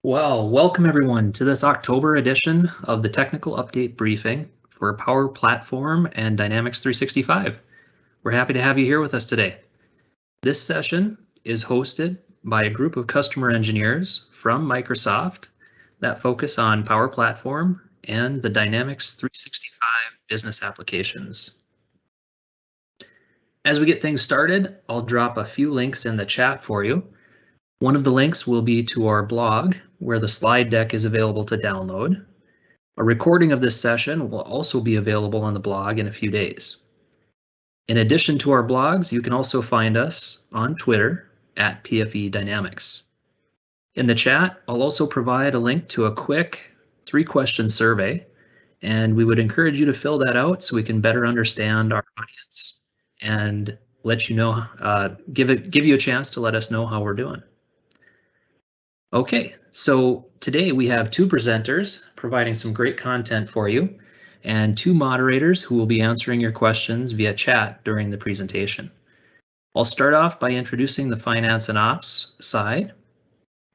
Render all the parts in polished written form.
Well, welcome everyone to this October edition of the Technical Update Briefing for Power Platform and Dynamics 365. We're happy to have you here with us today. This session is hosted by a group of customer engineers from Microsoft that focus on Power Platform and the Dynamics 365 business applications. As we get things started, I'll drop a few links in the chat for you. One of the links will be to our blog, where the slide deck is available to download. A recording of this session will also be available on the blog in a few days. In addition to our blogs, you can also find us on Twitter at PFE Dynamics. In the chat, I'll also provide a link to a quick 3-question survey, and we would encourage you to fill that out so we can better understand our audience and let you know, give you a chance to let us know how we're doing. Okay, so today we have 2 presenters providing some great content for you and 2 moderators who will be answering your questions via chat during the presentation. I'll start off by introducing the finance and ops side,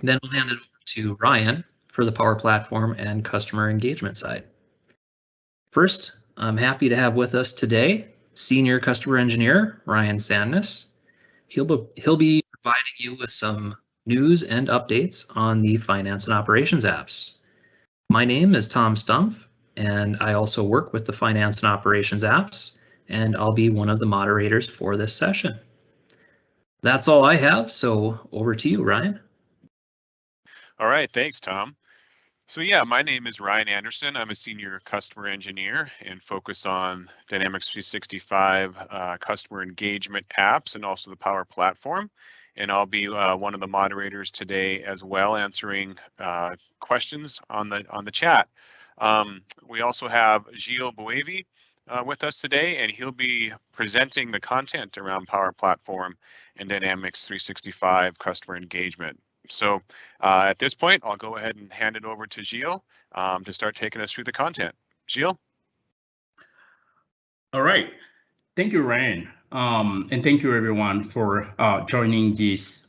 then we'll hand it over to Ryan for the Power Platform and customer engagement side. First, I'm happy to have with us today Senior Customer Engineer Ryan Sandness. He'll be providing you with some news and updates on the finance and operations apps. My name is Tom Stumpf, and I also work with the finance and operations apps, and I'll be one of the moderators for this session. That's all I have, so over to you, Ryan. All right, thanks, Tom. So yeah, my name is Ryan Anderson. I'm a senior customer engineer and focus on Dynamics 365 customer engagement apps and also the Power Platform. And I'll be one of the moderators today as well, answering questions on the chat. We also have Gilles Boevi with us today, and he'll be presenting the content around Power Platform and Dynamics 365 customer engagement. So at this point, I'll go ahead and hand it over to Gilles to start taking us through the content. Gilles? All right. Thank you, Ryan. And thank you, everyone, for joining this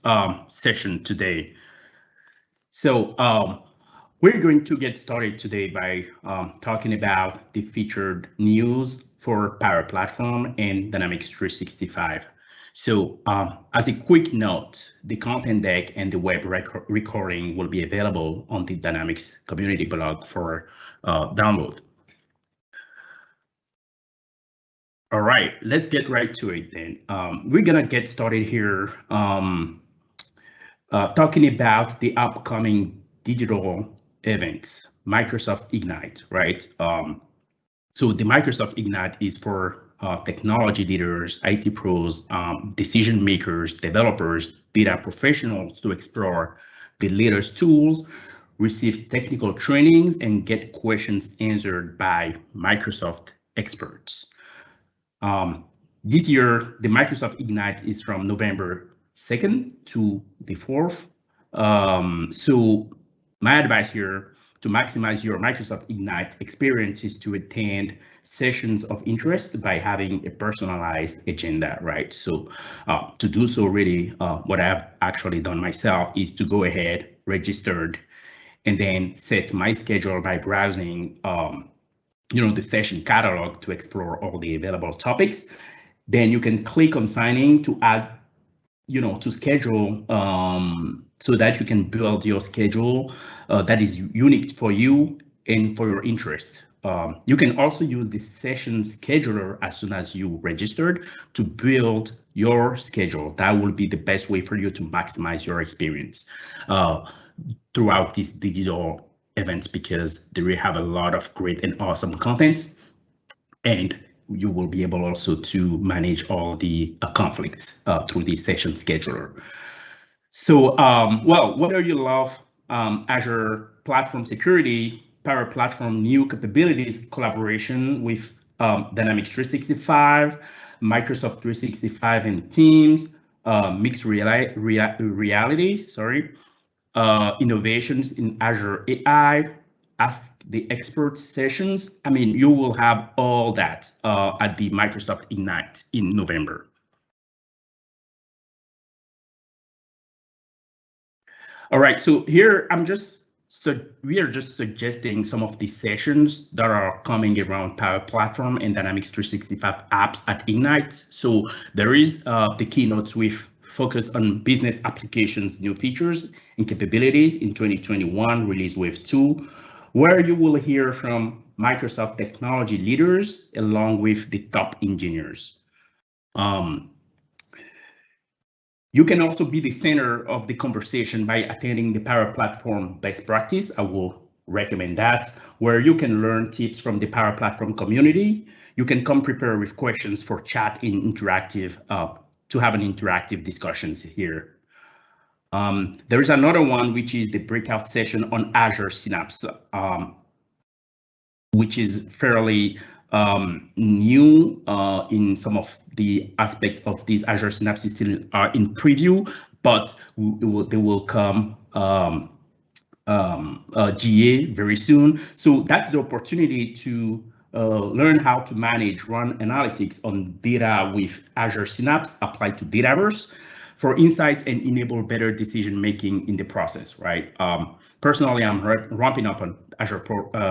session today. So we're going to get started today by talking about the featured news for Power Platform and Dynamics 365. So as a quick note, the content deck and the web recording will be available on the Dynamics community blog for download. All right, let's get right to it then. We're gonna get started here talking about the upcoming digital events, Microsoft Ignite, right? So the Microsoft Ignite is for technology leaders, IT pros, decision makers, developers, data professionals to explore the latest tools, receive technical trainings, and get questions answered by Microsoft experts. This year, the Microsoft Ignite is from November 2nd to the 4th. So my advice here to maximize your Microsoft Ignite experience is to attend sessions of interest by having a personalized agenda, right? So to do so, really, what I've actually done myself is to go ahead, registered, and then set my schedule by browsing the session catalog to explore all the available topics. Then you can click on signing to add, to schedule so that you can build your schedule that is unique for you and for your interest. You can also use the session scheduler as soon as you registered to build your schedule. That will be the best way for you to maximize your experience throughout these digital events, because they will have a lot of great and awesome content, and you will be able also to manage all the conflicts through the session scheduler. So, well, whether you love Azure platform security, Power Platform new capabilities, collaboration with Dynamics 365, Microsoft 365 and Teams, mixed reality, innovations in Azure AI, Ask the Expert sessions. I mean, you will have all that at the Microsoft Ignite in November. All right, so here I'm just we are just suggesting some of the sessions that are coming around Power Platform and Dynamics 365 apps at Ignite. So there is the keynotes with focus on business applications, new features and capabilities in 2021, release wave 2, where you will hear from Microsoft technology leaders along with the top engineers. You can also be the center of the conversation by attending the Power Platform best practice. I will recommend that, where you can learn tips from the Power Platform community. You can come prepared with questions for chat in interactive, to have an interactive discussions here. There is another one, which is the breakout session on Azure Synapse, which is fairly new in some of the aspect of these Azure Synapse still are in preview, but they will come GA very soon. So that's the opportunity to learn how to manage, run analytics on data with Azure Synapse applied to Dataverse for insights and enable better decision making in the process, right? Personally, I'm ramping up on Azure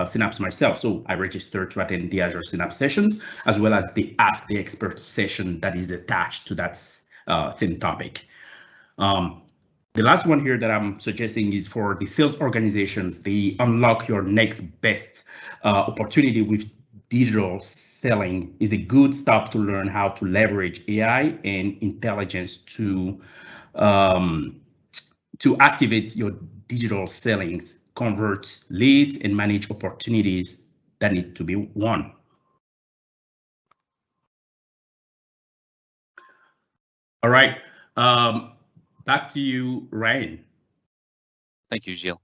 Synapse myself, so I registered to attend the Azure Synapse sessions, as well as the Ask the Expert session that is attached to that same topic. The last one here that I'm suggesting is for the sales organizations. They unlock your next best opportunity with digital selling is a good stop to learn how to leverage AI and intelligence to activate your digital selling, convert leads, and manage opportunities that need to be won. All right, back to you, Ryan. Thank you, Gilles.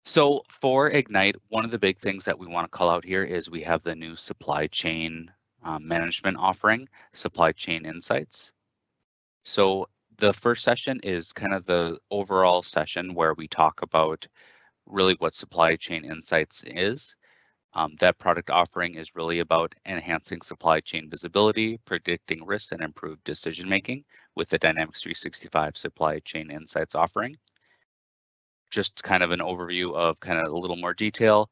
So for Ignite, one of the big things that we want to call out here is we have the new supply chain management offering, Supply Chain Insights. So the first session is kind of the overall session where we talk about really what Supply Chain Insights is. That product offering is really about enhancing supply chain visibility, predicting risk, and improved decision-making with the Dynamics 365 Supply Chain Insights offering. Just kind of an overview of kind of a little more detail.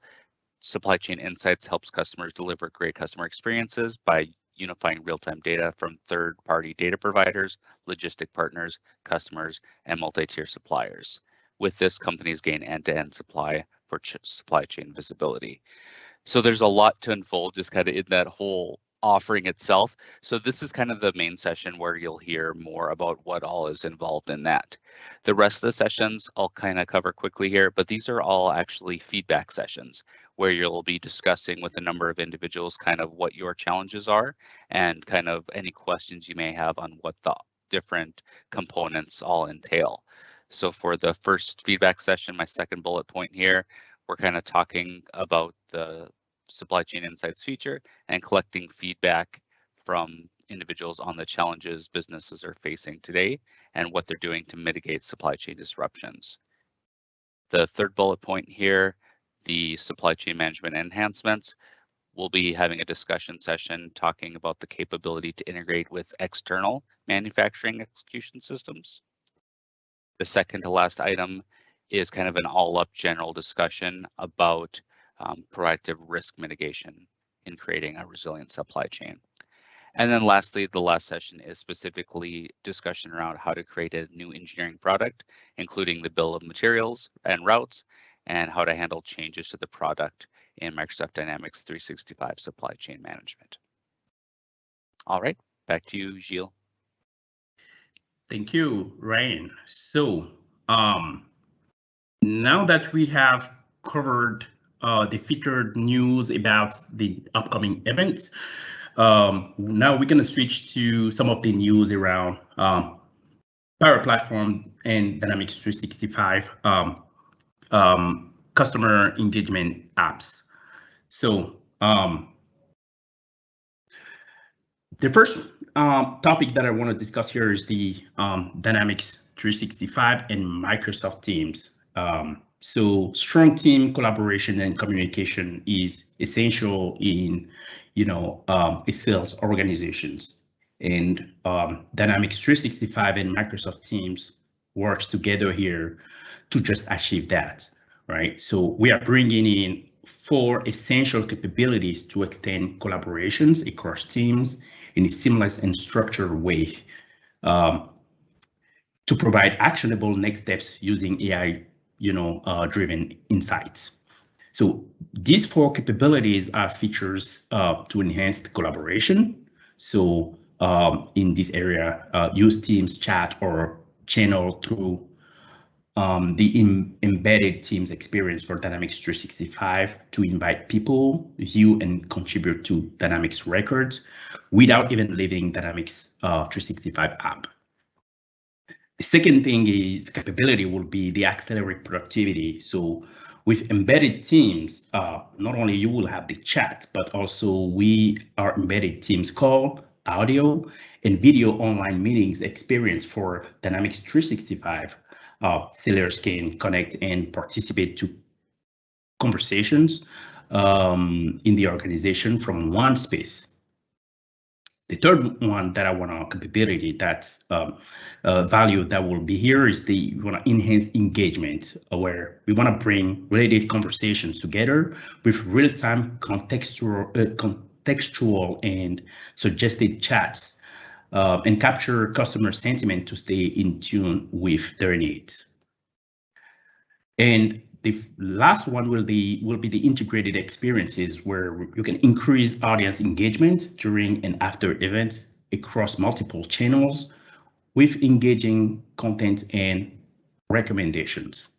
Supply Chain Insights helps customers deliver great customer experiences by unifying real-time data from third-party data providers, logistic partners, customers, and multi-tier suppliers. With this, companies gain end-to-end supply for supply chain visibility. So there's a lot to unfold just kind of in that whole offering itself. So this is kind of the main session where you'll hear more about what all is involved in that. The rest of the sessions I'll kind of cover quickly here, but these are all actually feedback sessions where you'll be discussing with a number of individuals kind of what your challenges are and kind of any questions you may have on what the different components all entail. So for the first feedback session, my second bullet point here, we're kind of talking about the Supply Chain Insights feature and collecting feedback from individuals on the challenges businesses are facing today and what they're doing to mitigate supply chain disruptions. The third bullet point here, the supply chain management enhancements, we'll be having a discussion session talking about the capability to integrate with external manufacturing execution systems. The second to last item is kind of an all-up general discussion about proactive risk mitigation in creating a resilient supply chain. And then lastly, the last session is specifically discussion around how to create a new engineering product, including the bill of materials and routes, and how to handle changes to the product in Microsoft Dynamics 365 supply chain management. All right, back to you, Gilles. Thank you, Ryan. So now that we have covered the featured news about the upcoming events, now we're going to switch to some of the news around Power Platform and Dynamics 365 customer engagement apps. So the first topic that I want to discuss here is the Dynamics 365 and Microsoft Teams. So strong team collaboration and communication is essential in, sales organizations, and Dynamics 365 and Microsoft Teams works together here to just achieve that. right? So we are bringing in 4 essential capabilities to extend collaborations across teams in a seamless and structured way, to provide actionable next steps using AI, driven insights. So these 4 capabilities are features to enhance the collaboration. So in this area, use Teams chat or channel through the embedded Teams experience for Dynamics 365 to invite people, view and contribute to Dynamics records without even leaving Dynamics 365 app. The second thing is capability will be the accelerate productivity. So with embedded Teams, not only you will have the chat, but also our embedded Teams call, audio, and video online meetings experience for Dynamics 365. Sellers can connect and participate to conversations in the organization from one space. The third one that I want to capability that's value that will be here is we want to enhance engagement, where we want to bring related conversations together with real-time contextual and suggested chats, and capture customer sentiment to stay in tune with their needs. And the last one will be the integrated experiences, where you can increase audience engagement during and after events across multiple channels with engaging content and recommendations.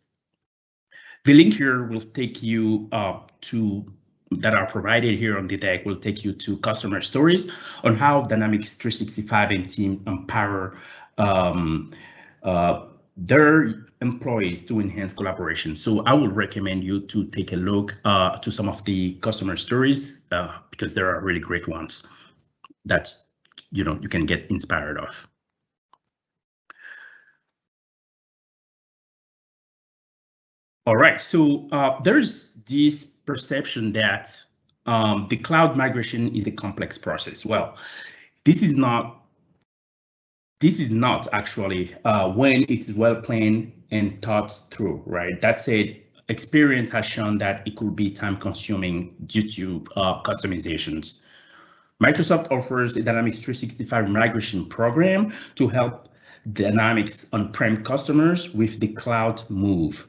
The link here will take you that are provided here on the deck will take you to customer stories on how Dynamics 365 and team empower their employees to enhance collaboration. So I would recommend you to take a look to some of the customer stories because there are really great ones that you can get inspired of. All right, so there's this perception that the cloud migration is a complex process. Well, this is not actually when it's well planned and thought through, right? That said, experience has shown that it could be time consuming due to customizations. Microsoft offers a Dynamics 365 migration program to help Dynamics on-prem customers with the cloud move.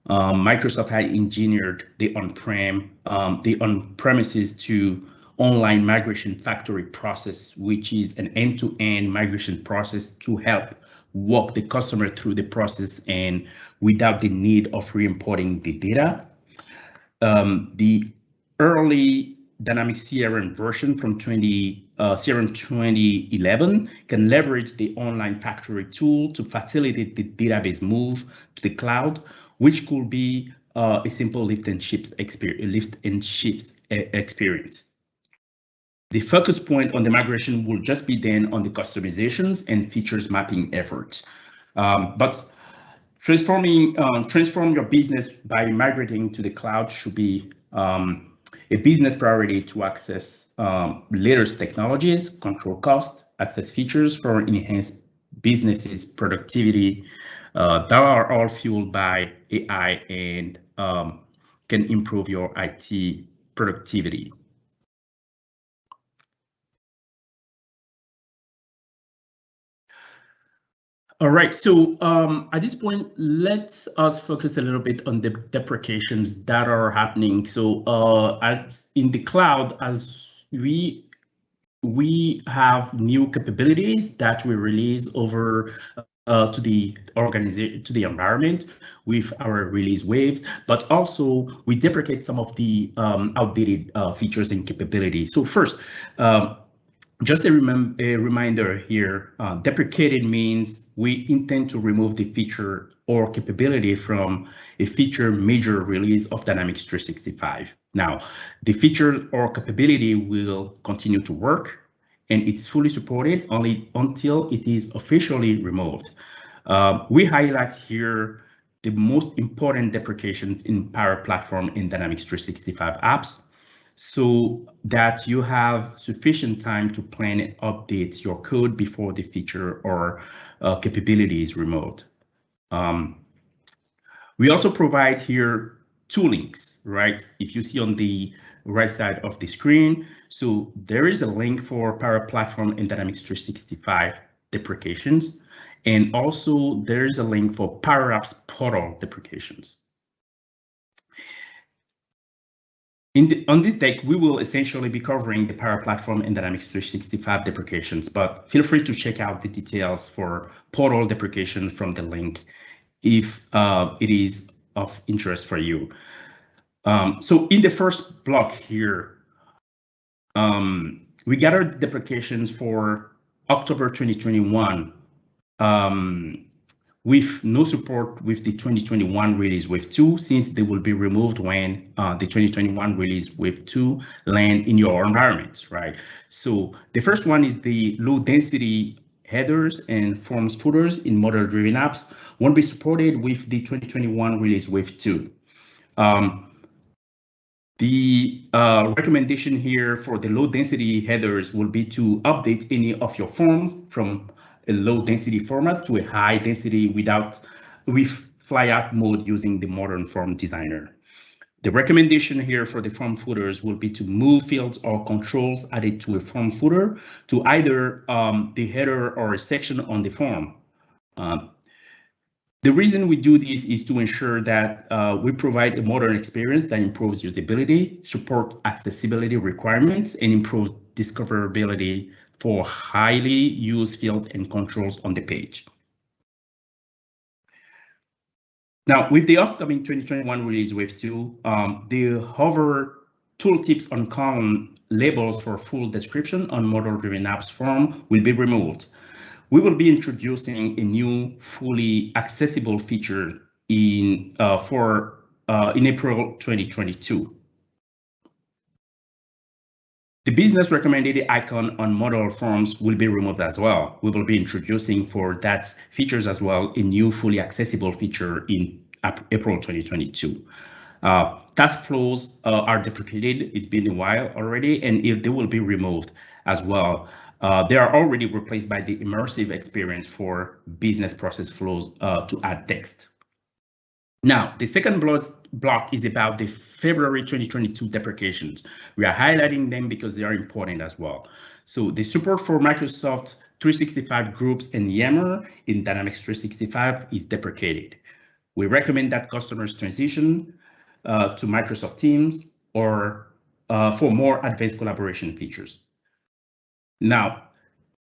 Microsoft had engineered the on-premises to online migration factory process, which is an end-to-end migration process to help walk the customer through the process and without the need of re-importing the data. The early Dynamics CRM version from CRM 2011 can leverage the online factory tool to facilitate the database move to the cloud, which could be a simple lift and shift experience. The focus point on the migration will just be then on the customizations and features mapping efforts. But transform your business by migrating to the cloud should be a business priority to access latest technologies, control cost, access features for enhanced businesses productivity that are all fueled by AI and can improve your IT productivity. All right, so at this point, let's us focus a little bit on the deprecations that are happening. So in the cloud, as we have new capabilities that we release over to the organization, to the environment with our release waves, but also we deprecate some of the outdated features and capabilities. So first, just a reminder here, deprecated means we intend to remove the feature or capability from a feature major release of Dynamics 365. Now, the feature or capability will continue to work and it's fully supported only until it is officially removed. We highlight here the most important deprecations in Power Platform in Dynamics 365 apps, so that you have sufficient time to plan and update your code before the feature or capability is removed. We also provide here 2 links, right? If you see on the right side of the screen, so there is a link for Power Platform and Dynamics 365 deprecations, and also there's a link for Power Apps portal deprecations. On this deck, we will essentially be covering the Power Platform and Dynamics 365 deprecations, but feel free to check out the details for portal deprecation from the link if it is of interest for you. So in the first block here, we gathered deprecations for October 2021 with no support with the 2021 release wave 2, since they will be removed when the 2021 release wave 2 land in your environments, right? So the first one is the low density headers and forms footers in model-driven apps won't be supported with the 2021 release wave 2. The recommendation here for the low density headers will be to update any of your forms from a low density format to a high density with flyout mode using the modern form designer. The recommendation here for the form footers will be to move fields or controls added to a form footer to either the header or a section on the form. The reason we do this is to ensure that we provide a modern experience that improves usability, supports accessibility requirements, and improves discoverability for highly used fields and controls on the page. Now, with the upcoming 2021 release wave 2, the hover tooltips on column labels for full description on model-driven apps form will be removed. We will be introducing a new fully accessible feature in April 2022. The business recommended icon on model forms will be removed as well. We will be introducing for that features as well a new fully accessible feature in April 2022. Task flows are deprecated. It's been a while already, and they will be removed as well. They are already replaced by the immersive experience for business process flows to add text. Now, the second block is about the February 2022 deprecations. We are highlighting them because they are important as well. So the support for Microsoft 365 groups and Yammer in Dynamics 365 is deprecated. We recommend that customers transition to Microsoft Teams or for more advanced collaboration features. Now,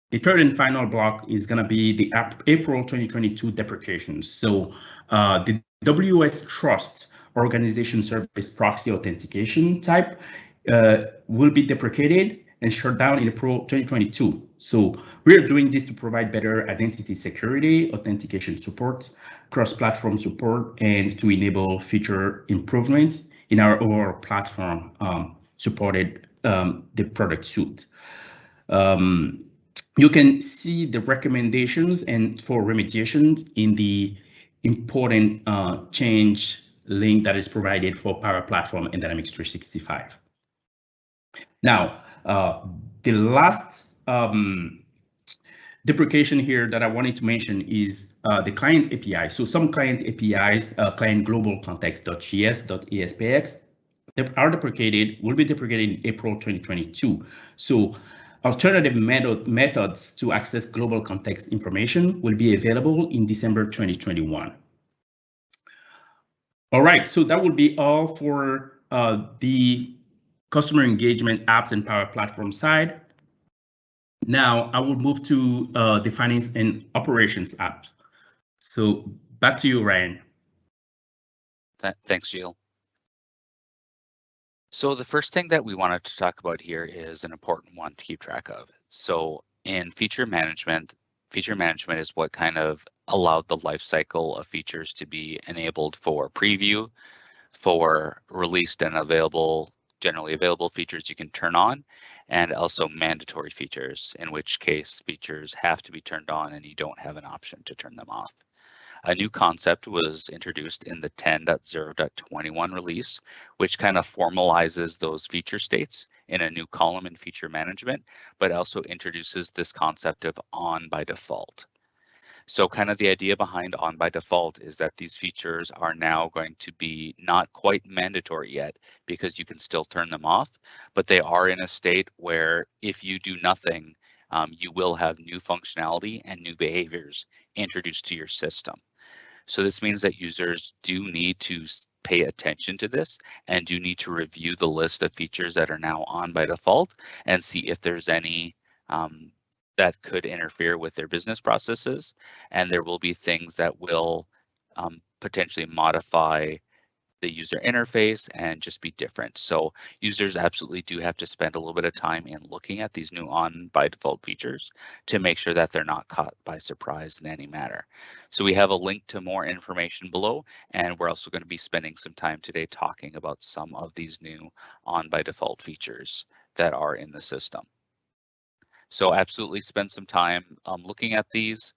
the third and final block is going to be the April 2022 deprecations. So the WS Trust Organization Service Proxy Authentication type will be deprecated and shut down in April 2022. So we're doing this to provide better identity security, authentication support, cross-platform support, and to enable feature improvements in our overall platform supported the product suite. You can see the recommendations and for remediations in the important change link that is provided for Power Platform and Dynamics 365. Now, the last deprecation here that I wanted to mention is the client API. So some client APIs, client global context.js.aspx, are deprecated, will be deprecated in April 2022. So alternative methods to access global context information will be available in December 2021. All right, so that will be all for the customer engagement apps and Power Platform side. Now I will move to the finance and operations apps. So back to you, Ryan. Thanks, Gilles. So the first thing that we wanted to talk about here is an important one to keep track of. So in feature management is what kind of allowed the life cycle of features to be enabled for preview, for released and generally available features you can turn on, and also mandatory features, in which case features have to be turned on and you don't have an option to turn them off. A new concept was introduced in the 10.0.21 release, which kind of formalizes those feature states in a new column in feature management, but also introduces this concept of on by default. So kind of the idea behind on by default is that these features are now going to be not quite mandatory yet because you can still turn them off, but they are in a state where if you do nothing, you will have new functionality and new behaviors introduced to your system. So this means that users do need to pay attention to this and do need to review the list of features that are now on by default and see if there's any that could interfere with their business processes. And there will be things that will potentially modify the user interface and just be different. So users absolutely do have to spend a little bit of time in looking at these new on by default features to make sure that they're not caught by surprise in any manner. So we have a link to more information below, and we're also going to be spending some time today talking about some of these new on by default features that are in the system. So absolutely spend some time looking at these,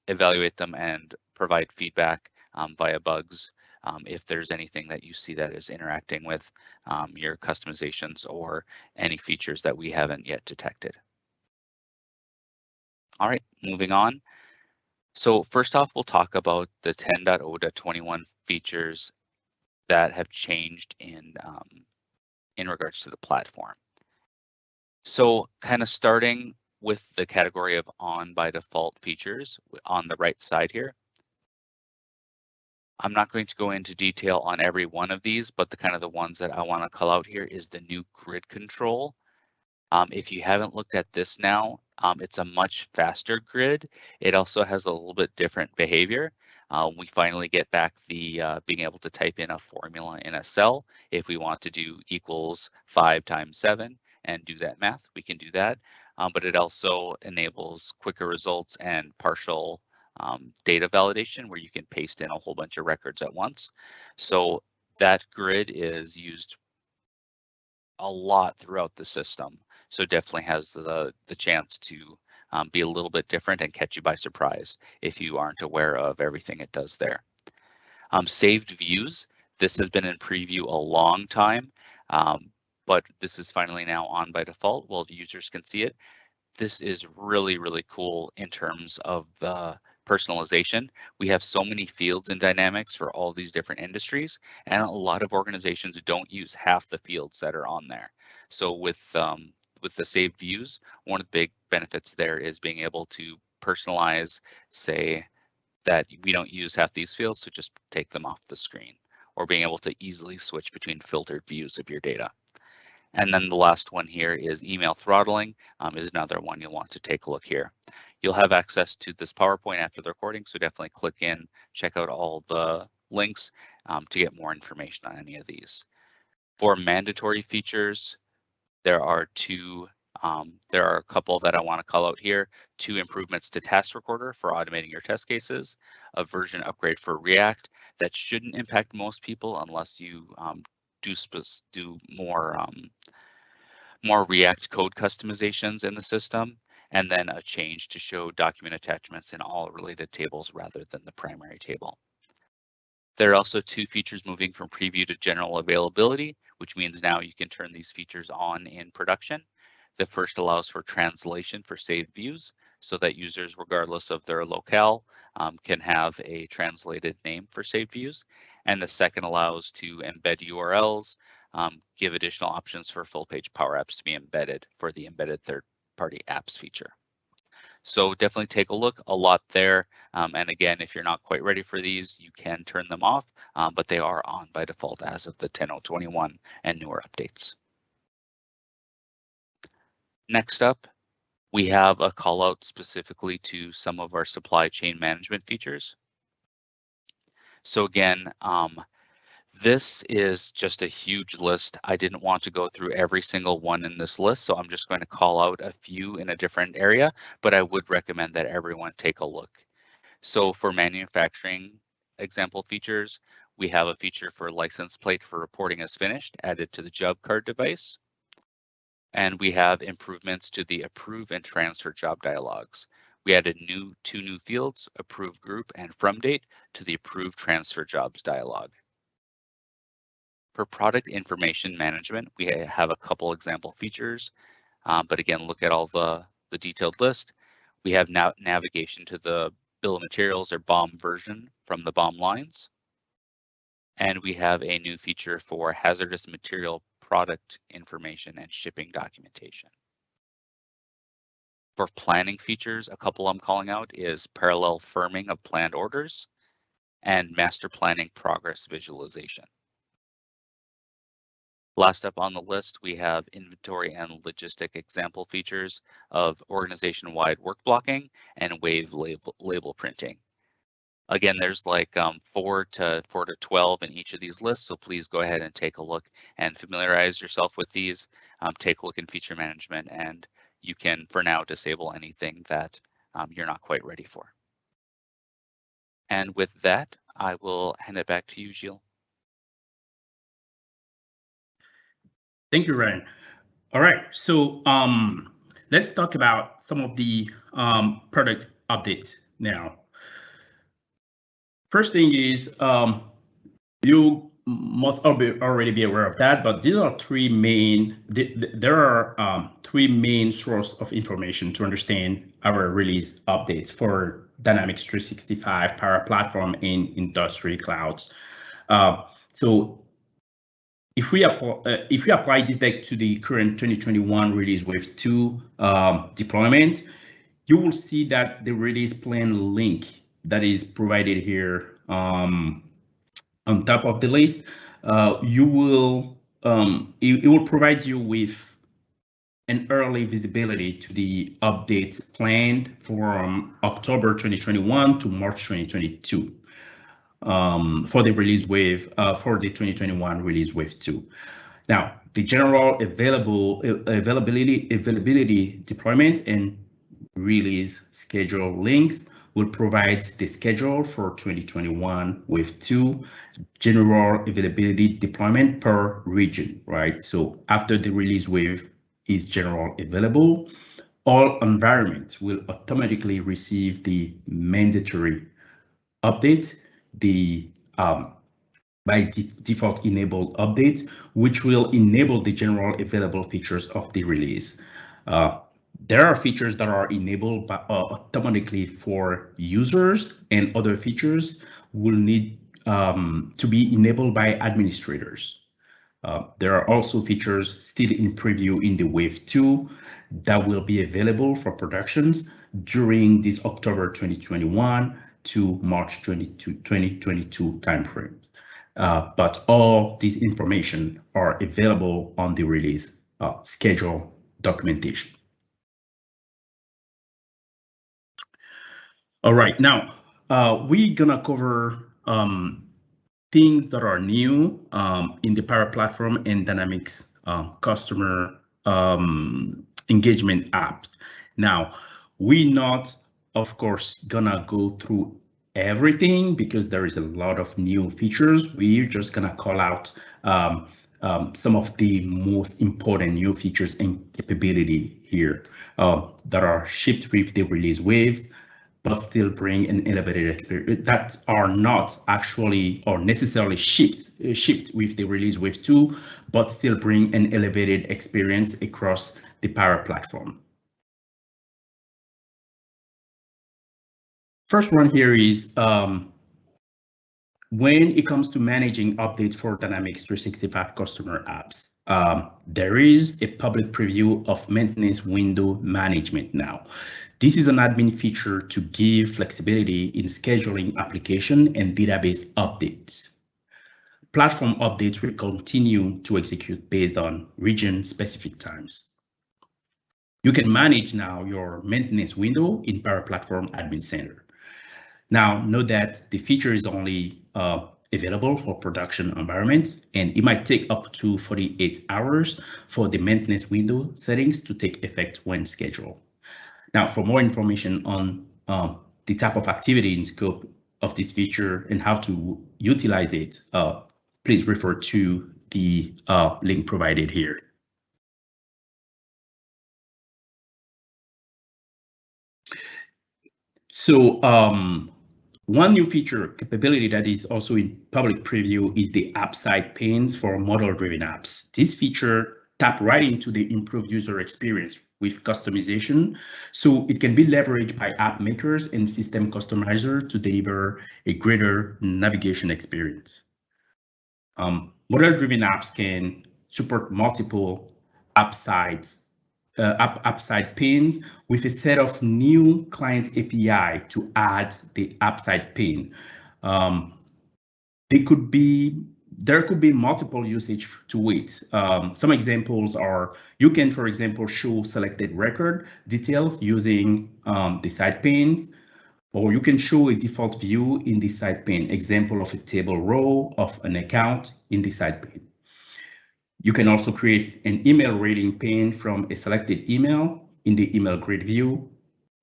evaluate them, and provide feedback via bugs if there's anything that you see that is interacting with your customizations or any features that we haven't yet detected. All right, moving on. So first off, we'll talk about the 10.0.21 features that have changed in regards to the platform. So kind of starting with the category of on by default features on the right side here. I'm not going to go into detail on every one of these, but the kind of the ones that I want to call out here is the new grid control. If you haven't looked at this now, it's a much faster grid. It also has a little bit different behavior. We finally get back the being able to type in a formula in a cell. If we want to do equals 5 times 7 and do that math, we can do that. But it also enables quicker results and partial data validation where you can paste in a whole bunch of records at once. So that grid is used a lot throughout the system. So definitely has the chance to be a little bit different and catch you by surprise if you aren't aware of everything it does there. Saved views, this has been in preview a long time, but this is finally now on by default. Well, the users can see it. This is really, really cool in terms of the personalization. We have so many fields in Dynamics for all these different industries, and a lot of organizations don't use half the fields that are on there. So with the saved views, one of the big benefits there is being able to personalize, say that we don't use half these fields, so just take them off the screen, or being able to easily switch between filtered views of your data. And then the last one here is email throttling is another one you'll want to take a look here. You'll have access to this PowerPoint after the recording, so definitely click in, check out all the links to get more information on any of these. For mandatory features, there are a couple that I want to call out here. 2 improvements to Task Recorder for automating your test cases, a version upgrade for React that shouldn't impact most people unless you do more React code customizations in the system, and then a change to show document attachments in all related tables rather than the primary table. There are also 2 features moving from preview to general availability, which means now you can turn these features on in production. The first allows for translation for saved views so that users, regardless of their locale, can have a translated name for saved views. And the second allows to embed URLs, give additional options for full page Power Apps to be embedded for the embedded third-party apps feature. So definitely take a look, a lot there. And again, if you're not quite ready for these, you can turn them off, but they are on by default as of the 10.0.21 and newer updates. Next up, we have a call out specifically to some of our supply chain management features. So again, this is just a huge list. I didn't want to go through every single one in this list, so I'm just going to call out a few in a different area, but I would recommend that everyone take a look. So for manufacturing example features, we have a feature for license plate for reporting as finished added to the job card device. And we have improvements to the approve and transfer job dialogues. We added 2 new fields, approve group and from date, to the approve transfer jobs dialog. For product information management, we have a couple example features, but again, look at all the detailed list. We have now navigation to the bill of materials or BOM version from the BOM lines. And we have a new feature for hazardous material product information and shipping documentation. For planning features, a couple I'm calling out is parallel firming of planned orders and master planning progress visualization. Last up on the list, we have inventory and logistic example features of organization-wide work blocking and wave label printing. Again, there's like 4 to 12 in each of these lists, so please go ahead and take a look and familiarize yourself with these. Take a look in feature management, and you can, for now, disable anything that you're not quite ready for. And with that, I will hand it back to you, Gilles. Thank you, Ryan. All right, so let's talk about some of the product updates now. First thing is, you must already be aware of that, but these are three main, there are three main sources of information to understand our release updates for Dynamics 365 Power Platform in industry clouds. So if we apply this deck to the current 2021 release wave 2 deployment, you will see that the release plan link that is provided here on top of the list, it will provide you with an early visibility to the updates planned from October 2021 to March 2022 for the release wave, for the 2021 release wave 2. Now, the general availability deployment and release schedule links will provide the schedule for 2021 wave 2 general availability deployment per region, right? So after the release wave is general available, all environments will automatically receive the mandatory update, the by default enabled updates, which will enable the general available features of the release. There are features that are enabled by, automatically for users, and other features will need to be enabled by administrators. There are also features still in preview in the Wave 2 that will be available for productions during this October 2021 to March 2022 timeframes. But all this information are available on the release schedule documentation. All right, now we're gonna cover things that are new in the Power Platform and Dynamics customer engagement apps. Now, we're not, of course, gonna go through everything because there is a lot of new features. We're just gonna call out some of the most important new features and capability here that are shipped with the release waves, but still bring an elevated experience that are not actually or necessarily shipped with the release wave 2, but still bring an elevated experience across the Power Platform. First one here is when it comes to managing updates for Dynamics 365 customer apps, there is a public preview of maintenance window management now. This is an admin feature to give flexibility in scheduling application and database updates. Platform updates will continue to execute based on region-specific times. You can manage now your maintenance window in Power Platform Admin Center. Now, note that the feature is only available for production environments, and it might take up to 48 hours for the maintenance window settings to take effect when scheduled. Now, for more information on the type of activity and scope of this feature and how to utilize it, please refer to the link provided here. So one new feature capability that is also in public preview is the app side panes for model-driven apps. This feature taps right into the improved user experience with customization. So it can be leveraged by app makers and system customizers to deliver a greater navigation experience. Model-driven apps can support multiple app sites, app site panes with a set of new client API to add the app site pane. There could be multiple usage to it. Some examples are you can, for example, show selected record details using the site panes, or you can show a default view in the site pane, example of a table row of an account in the site pane. You can also create an email rating pane from a selected email in the email grid view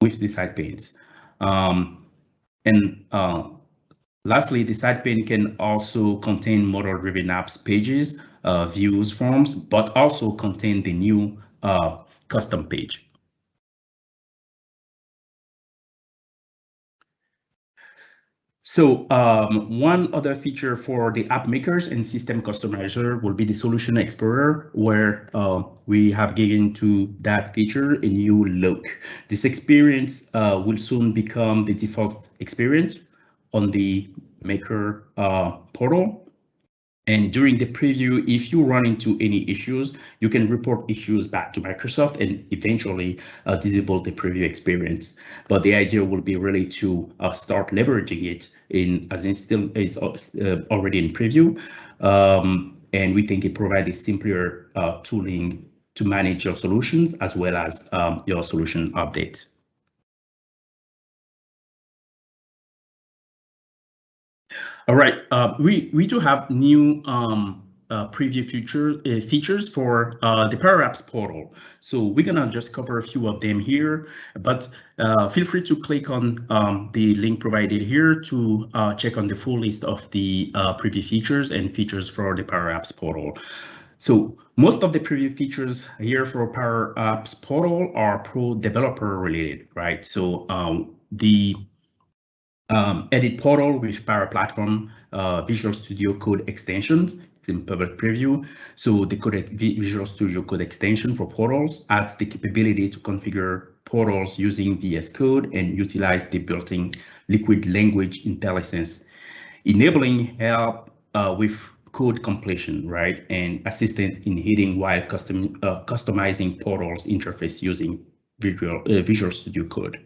with the site panes. Lastly, the site pane can also contain model-driven apps pages, views, forms, but also contain the new custom page. So one other feature for the app makers and system customizer will be the Solution Explorer, where we have given to that feature a new look. This experience will soon become the default experience on the Maker portal. And during the preview, if you run into any issues, you can report issues back to Microsoft and eventually disable the preview experience. But the idea will be really to start leveraging it as it still is already in preview. And we think it provides a simpler tooling to manage your solutions as well as your solution updates. All right, we do have new preview features for the Power Apps portal. So we're gonna just cover a few of them here, but feel free to click on the link provided here to check on the full list of the preview features and features for the Power Apps portal. So most of the preview features here for Power Apps portal are pro developer related, right? So the edit portal with Power Platform Visual Studio Code extensions. It's in public preview. So the Visual Studio Code extension for portals adds the capability to configure portals using VS Code and utilize the built-in liquid language intelligence, enabling help with code completion, right? And assistance in hitting while customizing portals interface using Visual Studio Code.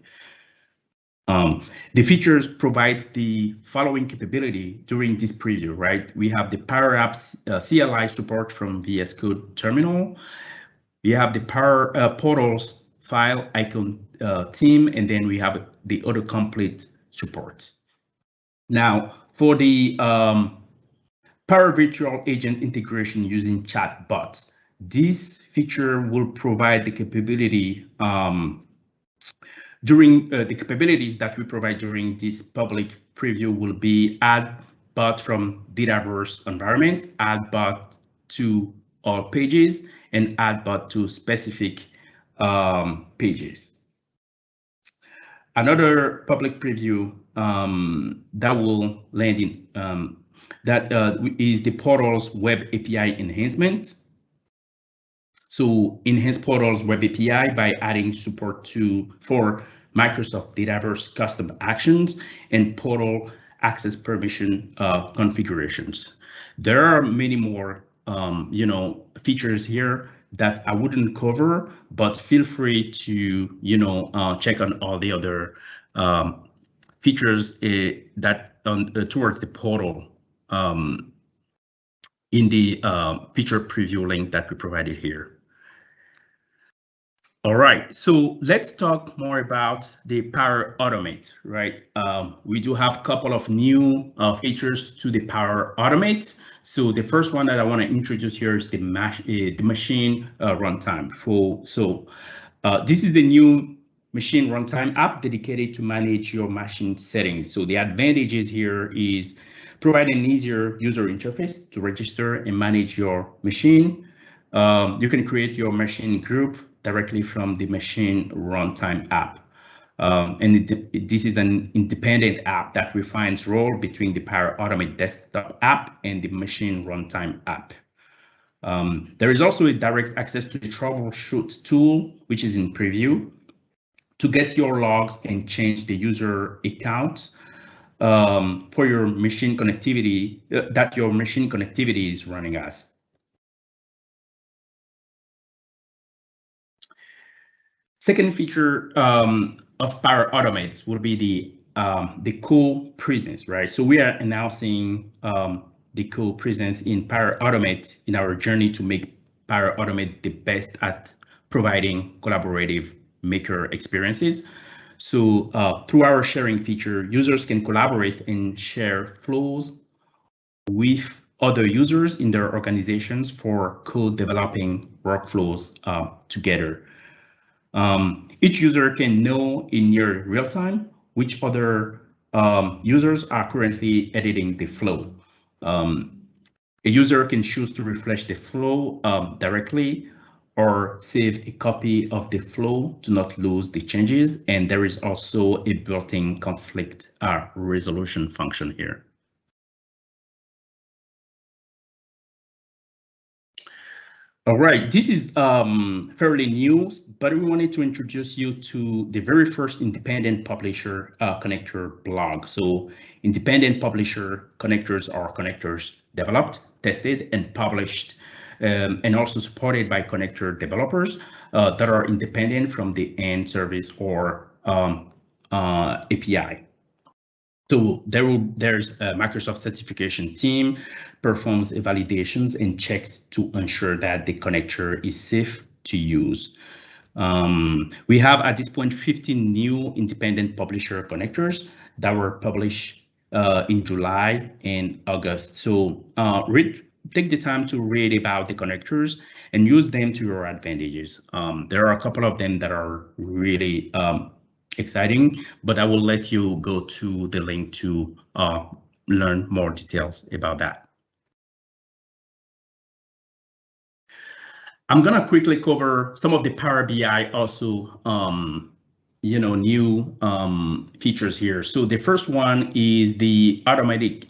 The features provide the following capability during this preview, right? We have the Power Apps CLI support from VS Code terminal. We have the Power Portals file icon theme, and then we have the autocomplete support. Now, for the Power Virtual Agent integration using chatbots, this feature will provide the capability during the capabilities that we provide during this public preview will be add bot from Dataverse environment, add bot to all pages, and add bot to specific pages. Another public preview that will land in is the portal's web API enhancement. So enhance portals web API by adding support for Microsoft Dataverse custom actions and portal access permission configurations. There are many more features here that I wouldn't cover, but feel free to check on all the other features that towards the portal in the feature preview link that we provided here. All right, so let's talk more about the Power Automate, right? We do have a couple of new features to the Power Automate. So the first one that I want to introduce here is the machine runtime. This is the new machine runtime app dedicated to manage your machine settings. So the advantages here is provide an easier user interface to register and manage your machine. You can create your machine group directly from the machine runtime app. This is an independent app that refines role between the Power Automate desktop app and the machine runtime app. There is also a direct access to the troubleshoot tool, which is in preview, to get your logs and change the user account for your machine connectivity that your machine connectivity is running as. Second feature of Power Automate will be the co-presence, right? So we are announcing the co-presence in Power Automate in our journey to make Power Automate the best at providing collaborative maker experiences. So through our sharing feature, users can collaborate and share flows with other users in their organizations for co-developing workflows together. Each user can know in near real time which other users are currently editing the flow. A user can choose to refresh the flow directly or save a copy of the flow to not lose the changes. And there is also a built-in conflict resolution function here. All right, this is fairly new, but we wanted to introduce you to the very first independent publisher connector blog. So independent publisher connectors are connectors developed, tested, and published, and also supported by connector developers that are independent from the end service or API. So there's a Microsoft certification team performs validations and checks to ensure that the connector is safe to use. We have at this point 15 new independent publisher connectors that were published in July and August. So take the time to read about the connectors and use them to your advantages. There are a couple of them that are really exciting, but I will let you go to the link to learn more details about that. I'm gonna quickly cover some of the Power BI also new features here. So the first one is the automatic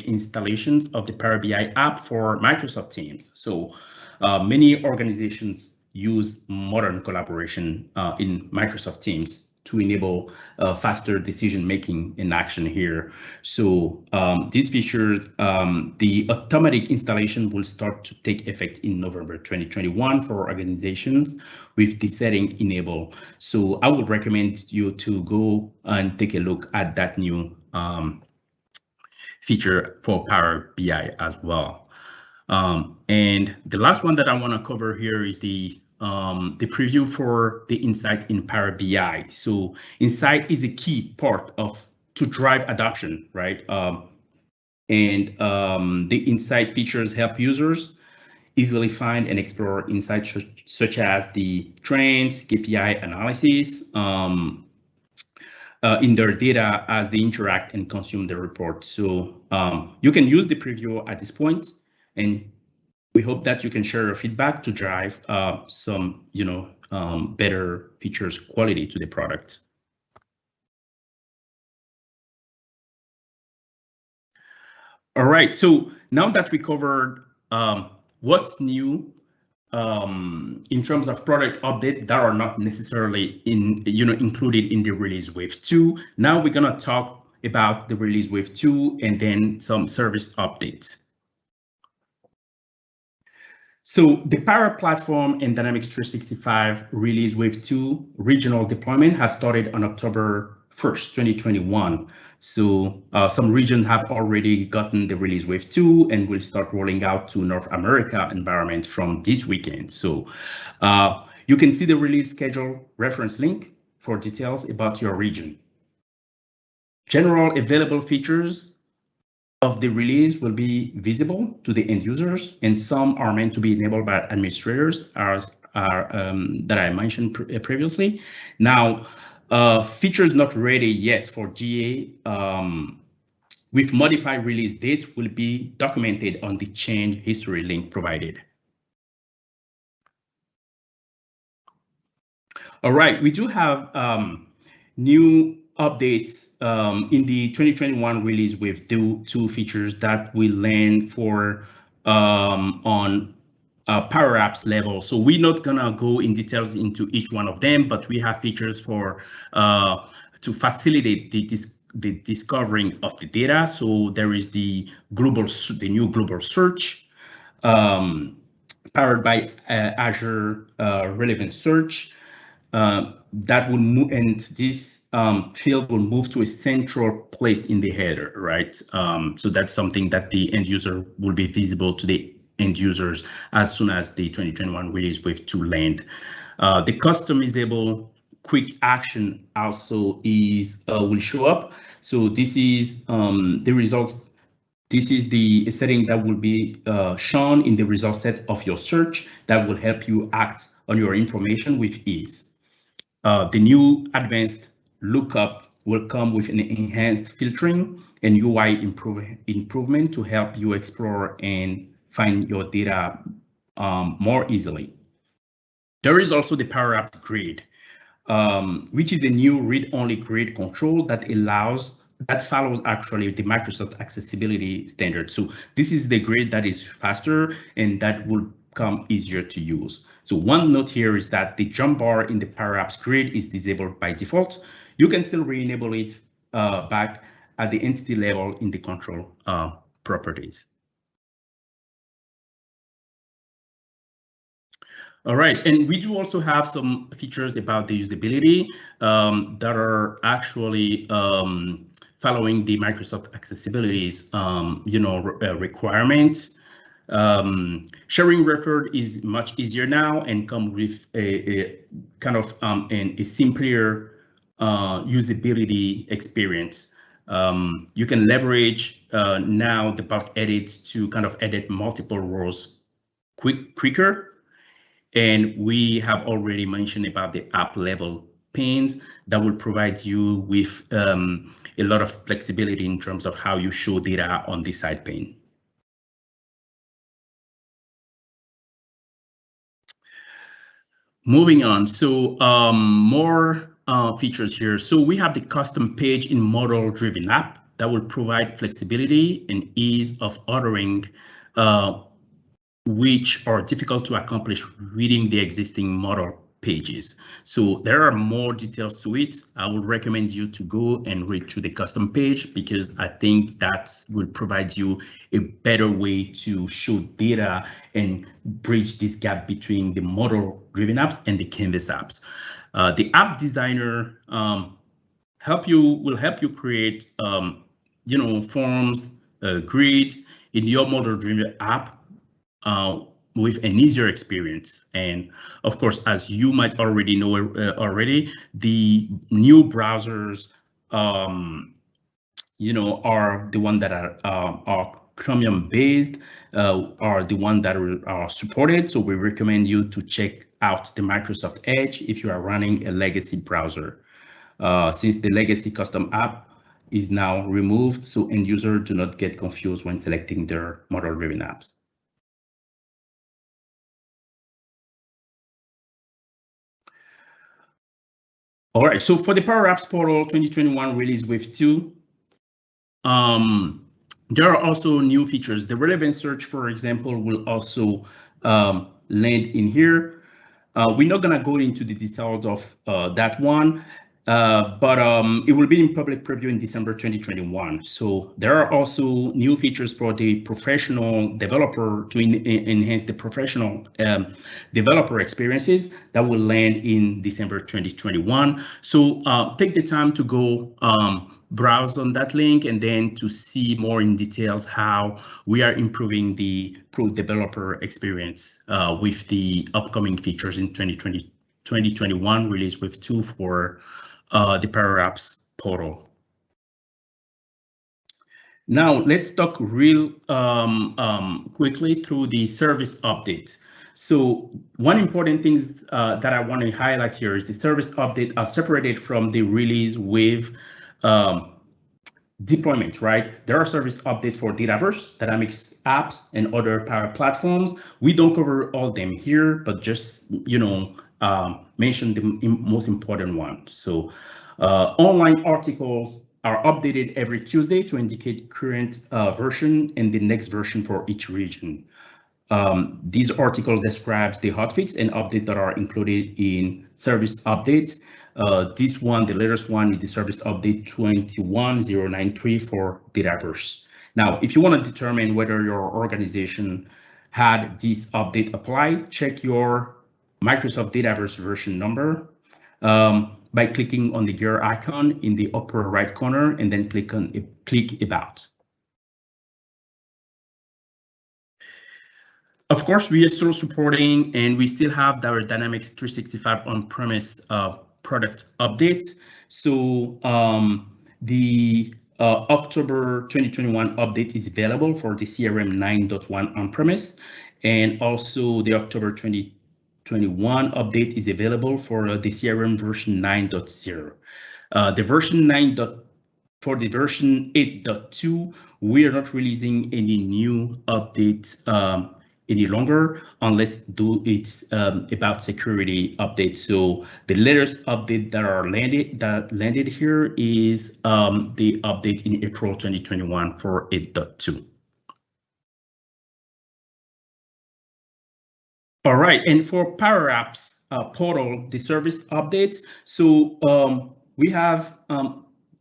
installations of the Power BI app for Microsoft Teams. So many organizations use modern collaboration in Microsoft Teams to enable faster decision making in action here. So this feature, the automatic installation will start to take effect in November 2021 for organizations with the setting enabled. So I would recommend you to go and take a look at that new feature for Power BI as well. And the last one that I want to cover here is the preview for the insight in Power BI. So insight is a key part to drive adoption, right? The insight features help users easily find and explore insights such as the trends, KPI analysis in their data as they interact and consume the report. So you can use the preview at this point, and we hope that you can share your feedback to drive some, better features quality to the product. All right, so now that we covered what's new in terms of product update that are not necessarily included in the release wave 2, now we're gonna talk about the release wave 2 and then some service updates. So the Power Platform and Dynamics 365 Release Wave 2 regional deployment has started on October 1st, 2021. So some regions have already gotten the Release Wave 2 and will start rolling out to North America environment from this weekend. So you can see the release schedule reference link for details about your region. General available features of the release will be visible to the end users, and some are meant to be enabled by administrators, as that I mentioned previously. Now, features not ready yet for GA with modified release date will be documented on the change history link provided. All right, we do have new updates in the 2021 release with two features that we land for on Power Apps level. So we're not gonna go in details into each one of them, but we have features for to facilitate the discovering of the data. So there is the new global search, powered by Azure Relevant Search. That will move, and this field will move to a central place in the header, right? So that's something that the end user will be visible to the end users as soon as the 2021 release wave 2 land. The customizable quick action also will show up. So this is the results. This is the setting that will be shown in the result set of your search that will help you act on your information with ease. The new advanced lookup will come with an enhanced filtering and UI improvement to help you explore and find your data more easily. There is also the Power Apps Grid, which is a new read-only grid control that follows actually the Microsoft accessibility standard. So this is the grid that is faster and that will come easier to use. So one note here is that the jump bar in the Power Apps grid is disabled by default. You can still re-enable it back at the entity level in the control properties. All right, and we do also have some features about the usability that are actually following the Microsoft accessibility's requirements. Sharing record is much easier now and come with a kind of a simpler usability experience. You can leverage now the bulk edits to kind of edit multiple rows quicker. And we have already mentioned about the app level panes that will provide you with a lot of flexibility in terms of how you show data on the side pane. Moving on, so more features here. So we have the custom page in model-driven app that will provide flexibility and ease of ordering, which are difficult to accomplish reading the existing model pages. So there are more details to it. I would recommend you to go and read through the custom page because I think that will provide you a better way to show data and bridge this gap between the model-driven apps and the Canvas apps. The app designer will help you create forms, grid in your model-driven app with an easier experience. And of course, as you might already know the new browsers, are the one that are Chromium based, are the one that are supported. So we recommend you to check out the Microsoft Edge if you are running a legacy browser. Since the legacy custom app is now removed, so end users do not get confused when selecting their model-driven apps. All right, so for the Power Apps Portal 2021 release wave 2, there are also new features. The relevant search, for example, will also land in here. We're not gonna go into the details of that one, but it will be in public preview in December 2021. So there are also new features for the professional developer to enhance the professional developer experiences that will land in December 2021. So take the time to go browse on that link and then to see more in details how we are improving the pro developer experience with the upcoming features in 2021 release with 2 for the Power Apps portal. Now let's talk real quickly through the service update. So one important thing that I want to highlight here is the service update are separated from the release wave deployment, right? There are service updates for Dataverse, Dynamics apps, and other Power Platforms. We don't cover all them here, but just mention the most important ones. So online articles are updated every Tuesday to indicate current version and the next version for each region. These article describes the hotfix and updates that are included in service updates. This one, the latest one, is the service update 21093 for Dataverse. Now, if you want to determine whether your organization had this update applied, check your Microsoft Dataverse version number by clicking on the gear icon in the upper right corner and then click About. Of course, we are still supporting and we still have our Dynamics 365 on-premise product update. So the October 2021 update is available for the CRM 9.1 on-premise, and also the October 2021 update is available for the CRM version 9.0. The version 9. For the version 8.2, we are not releasing any new updates any longer unless it's about security updates. So the latest update that landed here is the update in April 2021 for 8.2. All right, and for Power Apps portal, the service updates. So we have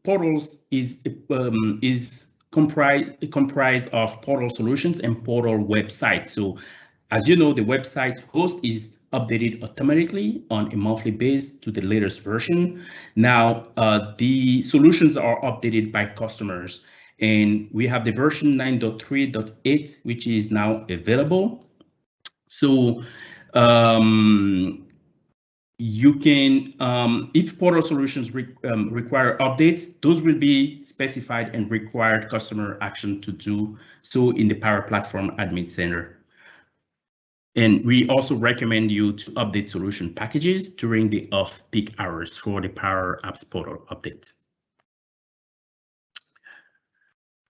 portals is comprised of portal solutions and portal websites. So as you know, the website host is updated automatically on a monthly basis to the latest version. Now, the solutions are updated by customers, and we have the version 9.3.8, which is now available. So you can, if portal solutions require updates, those will be specified and required customer action to do so in the Power Platform Admin Center. And we also recommend you to update solution packages during the off-peak hours for the Power Apps portal updates.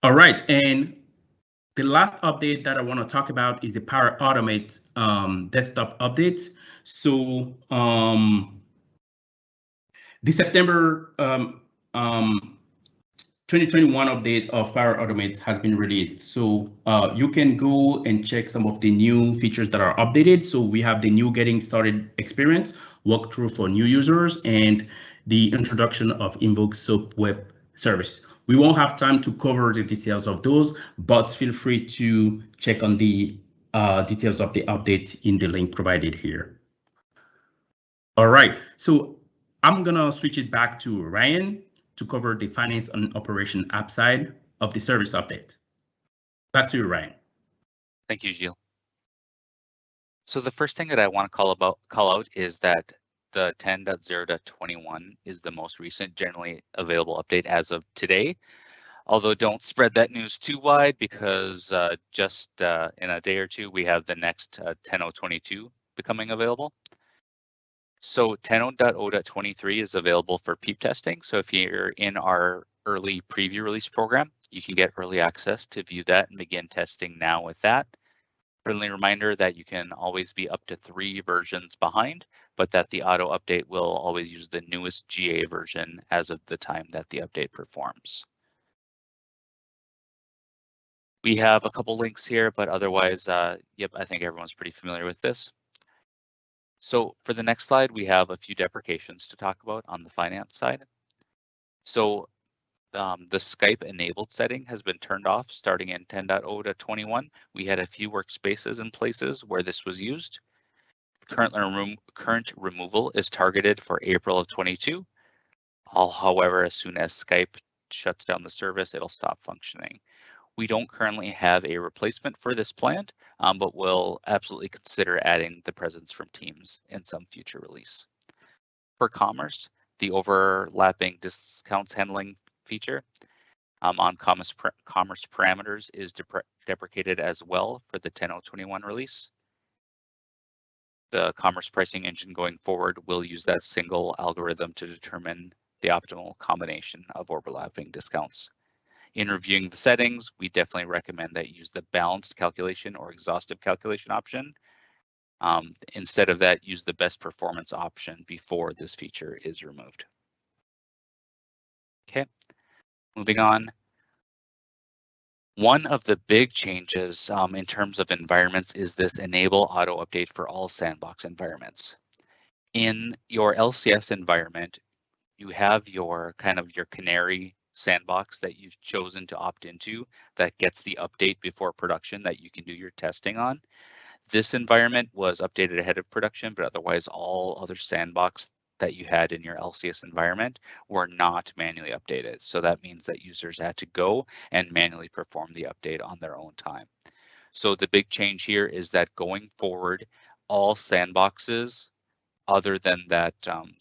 All right, and the last update that I want to talk about is the Power Automate desktop update. So the September 2021 update of Power Automate has been released. So you can go and check some of the new features that are updated. So we have the new Getting Started experience, walkthrough for new users, and the introduction of Invoke SOAP web service. We won't have time to cover the details of those, but feel free to check on the details of the update in the link provided here. All right, so I'm gonna switch it back to Ryan to cover the finance and operation app side of the service update. Back to you, Ryan. Thank you, Gilles. So the first thing that I want to call out is that the 10.0.21 is the most recent generally available update as of today. Although don't spread that news too wide, because just in a day or two, we have the next 10.0.22 becoming available. So 10.0.23 is available for PEEP testing. So if you're in our early preview release program, you can get early access to view that and begin testing now with that. Friendly reminder that you can always be up to 3 versions behind, but that the auto update will always use the newest GA version as of the time that the update performs. We have a couple links here, but otherwise, yep, I think everyone's pretty familiar with this. So for the next slide, we have a few deprecations to talk about on the finance side. So the Skype enabled setting has been turned off starting in 10.0.21. We had a few workspaces and places where this was used. Current removal is targeted for April of 22. However, as soon as Skype shuts down the service, it'll stop functioning. We don't currently have a replacement for this planned, but we'll absolutely consider adding the presence from Teams in some future release. For commerce, the overlapping discounts handling feature on commerce parameters is deprecated as well for the 10.0.21 release. The commerce pricing engine going forward will use that single algorithm to determine the optimal combination of overlapping discounts. In reviewing the settings, we definitely recommend that you use the balanced calculation or exhaustive calculation option. Instead of that, use the best performance option before this feature is removed. Okay. Moving on. One of the big changes in terms of environments is this enable auto update for all sandbox environments. In your LCS environment, you have your your canary sandbox that you've chosen to opt into that gets the update before production that you can do your testing on. This environment was updated ahead of production, but otherwise all other sandbox that you had in your LCS environment were not manually updated. So that means that users had to go and manually perform the update on their own time. So the big change here is that going forward, all sandboxes other than that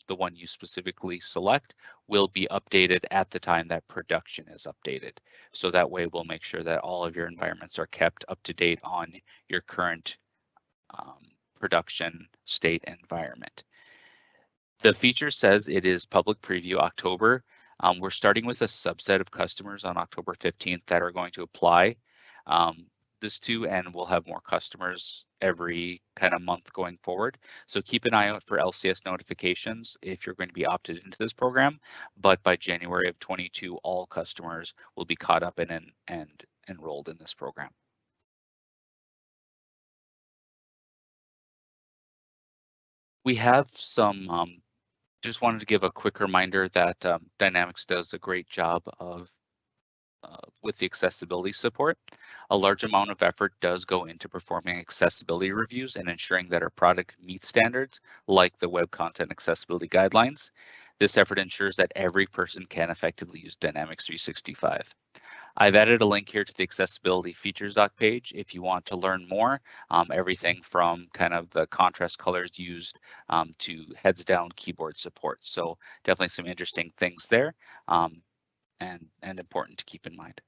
the one you specifically select will be updated at the time that production is updated. So that way we'll make sure that all of your environments are kept up to date on your current production state environment. The feature says it is public preview October. We're starting with a subset of customers on October 15th that are going to apply this to, and we'll have more customers every month going forward. So keep an eye out for LCS notifications if you're going to be opted into this program. But by January of 22, all customers will be caught up in and enrolled in this program. We have some, just wanted to give a quick reminder that Dynamics does a great job of with the accessibility support. A large amount of effort does go into performing accessibility reviews and ensuring that our product meets standards like the Web Content Accessibility Guidelines. This effort ensures that every person can effectively use Dynamics 365. I've added a link here to the accessibility features doc page if you want to learn more, everything from the contrast colors used to heads down keyboard support. So definitely some interesting things there and important to keep in mind.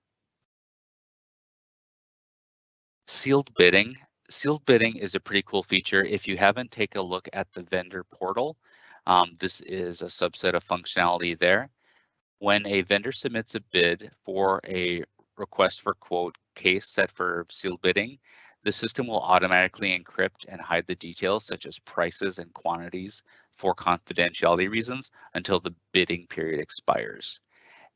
Sealed bidding. Sealed bidding is a pretty cool feature. If you haven't taken a look at the vendor portal, this is a subset of functionality there. When a vendor submits a bid for a request for quote case set for sealed bidding, the system will automatically encrypt and hide the details such as prices and quantities for confidentiality reasons until the bidding period expires.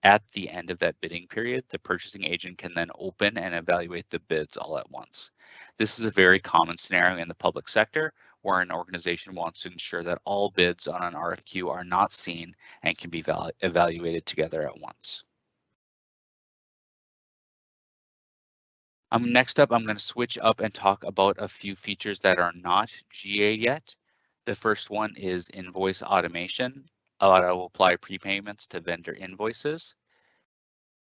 At the end of that bidding period, the purchasing agent can then open and evaluate the bids all at once. This is a very common scenario in the public sector where an organization wants to ensure that all bids on an RFQ are not seen and can be evaluated together at once. Next up, I'm going to switch up and talk about a few features that are not GA yet. The first one is invoice automation. Auto apply prepayments to vendor invoices.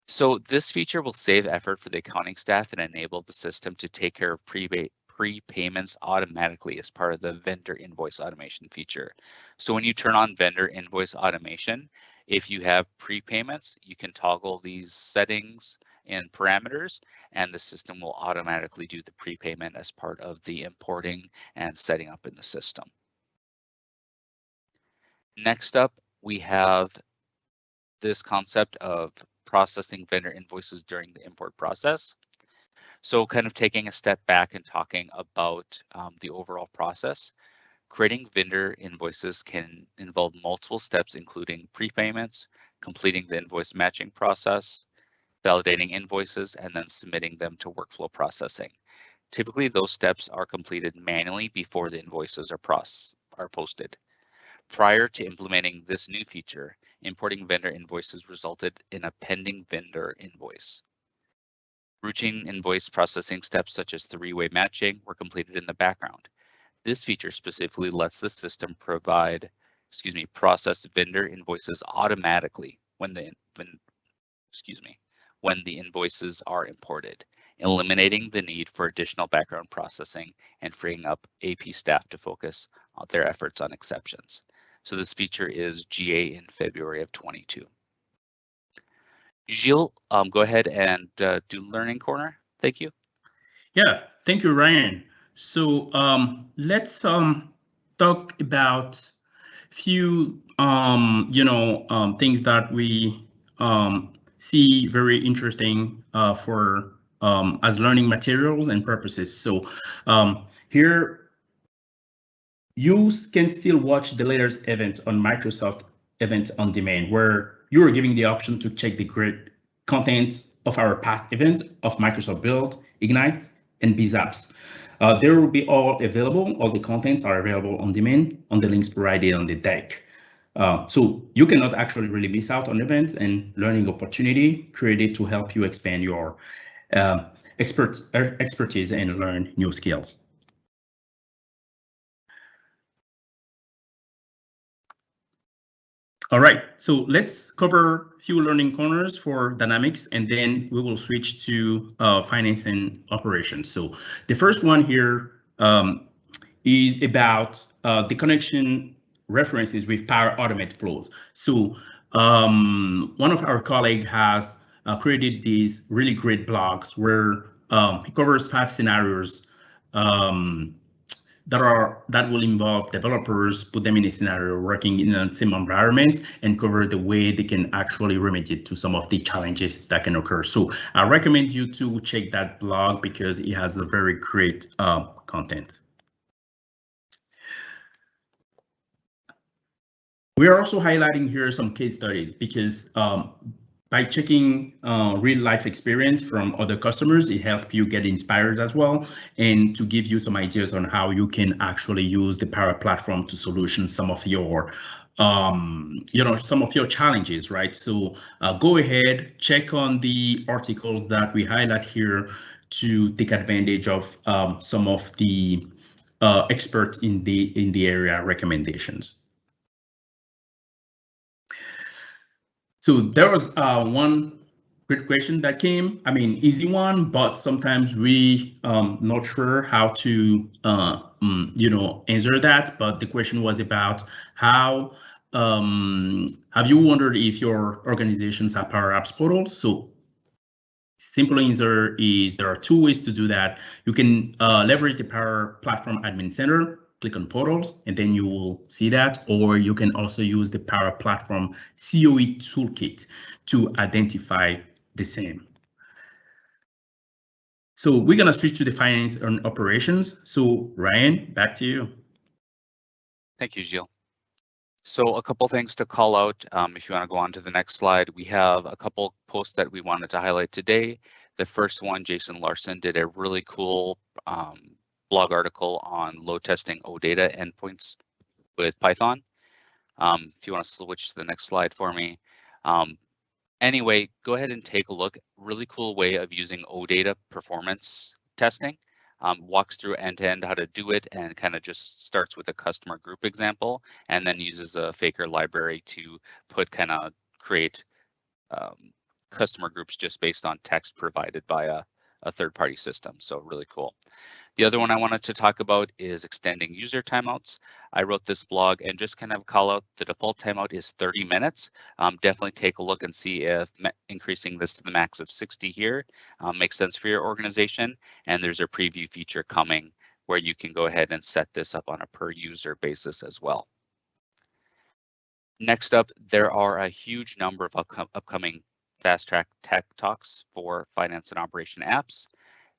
So this feature will save effort for the accounting staff and enable the system to take care of prepayments automatically as part of the vendor invoice automation feature. So when you turn on vendor invoice automation, if you have prepayments, you can toggle these settings and parameters, and the system will automatically do the prepayment as part of the importing and setting up in the system. Next up, we have this concept of processing vendor invoices during the import process. So taking a step back and talking about the overall process. Creating vendor invoices can involve multiple steps, including prepayments, completing the invoice matching process, validating invoices, and then submitting them to workflow processing. Typically, those steps are completed manually before the invoices are posted. Prior to implementing this new feature, importing vendor invoices resulted in a pending vendor invoice. Routine invoice processing steps such as three-way matching were completed in the background. This feature specifically lets the system process vendor invoices automatically when the invoices are imported, eliminating the need for additional background processing and freeing up AP staff to focus on their efforts on exceptions. So this feature is GA in February of 22. Gilles, go ahead and do Learning Corner. Thank you. Yeah, thank you, Ryan. So let's talk about few things that we see very interesting for as learning materials and purposes. So here you can still watch the latest events on Microsoft Events on Demand, where you are giving the option to check the content of our past event of Microsoft Build, Ignite, and BizApps. They will be all available. All the contents are available on demand on the links provided on the deck. So you cannot actually really miss out on events and learning opportunity created to help you expand your expertise and learn new skills. All right, so let's cover a few learning corners for Dynamics, and then we will switch to finance and operations. So the first one here is about the connection references with Power Automate flows. So one of our colleagues has created these really great blogs where he covers 5 scenarios that will involve developers, put them in a scenario working in the same environment, and cover the way they can actually remedy to some of the challenges that can occur. So I recommend you to check that blog because it has a very great content. We are also highlighting here some case studies because by checking real life experience from other customers, it helps you get inspired as well, and to give you some ideas on how you can actually use the Power Platform to solution some of your some of your challenges, right? So go ahead, check on the articles that we highlight here to take advantage of some of the experts in the area recommendations. So there was one great question that came. I mean, easy one, but sometimes we not sure how to answer that. But the question was about how have you wondered if your organizations have Power Apps portals? So simple answer is there are 2 ways to do that. You can leverage the Power Platform Admin Center, click on portals, and then you will see that, or you can also use the Power Platform COE toolkit to identify the same. So we're gonna switch to the finance and operations. So Ryan, back to you. Thank you, Gilles. So a couple things to call out. If you want to go on to the next slide, we have a couple posts that we wanted to highlight today. The first one, Jason Larson did a really cool blog article on load testing OData endpoints with Python. If you want to switch to the next slide for me. Anyway, go ahead and take a look. Really cool way of using OData performance testing. Walks through end-to-end how to do it, and kind of just starts with a customer group example, and then uses a Faker library to create customer groups just based on text provided by a third-party system. So really cool. The other one I wanted to talk about is extending user timeouts. I wrote this blog and just kind of call out the default timeout is 30 minutes. Definitely take a look and see if increasing this to the max of 60 here makes sense for your organization. And there's a preview feature coming where you can go ahead and set this up on a per user basis as well. Next up, there are a huge number of upcoming fast track tech talks for finance and operation apps.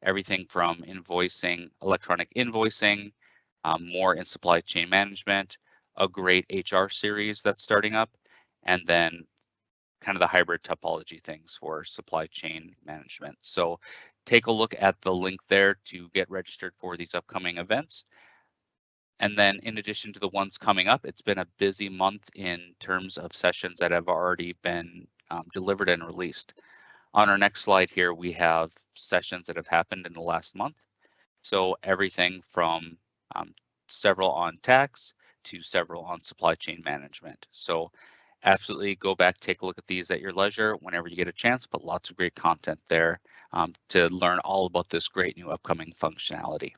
Everything from invoicing, electronic invoicing, more in supply chain management, a great HR series that's starting up, and then kind of the hybrid topology things for supply chain management. So take a look at the link there to get registered for these upcoming events. And then in addition to the ones coming up, it's been a busy month in terms of sessions that have already been delivered and released. On our next slide here, we have sessions that have happened in the last month. So everything from several on tax to several on supply chain management. So absolutely go back, take a look at these at your leisure whenever you get a chance, but lots of great content there to learn all about this great new upcoming functionality.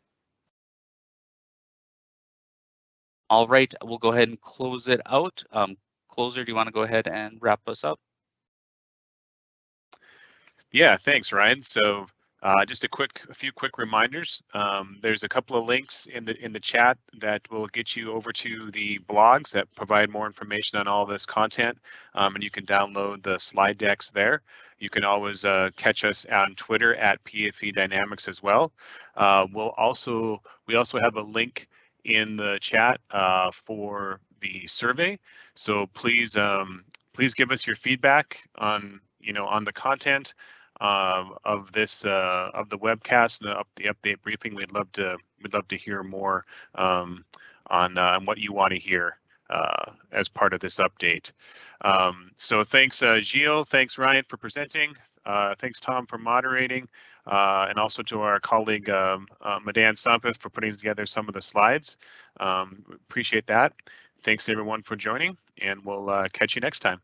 All right, we'll go ahead and close it out. Closer, do you want to go ahead and wrap us up? Yeah, thanks, Ryan. So just a few quick reminders. There's a couple of links in the chat that will get you over to the blogs that provide more information on all this content, and you can download the slide decks there. You can always catch us on Twitter at PFE Dynamics as well. We also have a link in the chat for the survey. So please give us your feedback on on the content of this of the webcast and the update briefing. We'd love to hear more on what you want to hear as part of this update. So thanks, Gilles. Thanks, Ryan, for presenting. Thanks, Tom, for moderating, and also to our colleague Madan Sampath for putting together some of the slides. Appreciate that. Thanks everyone for joining, and we'll catch you next time.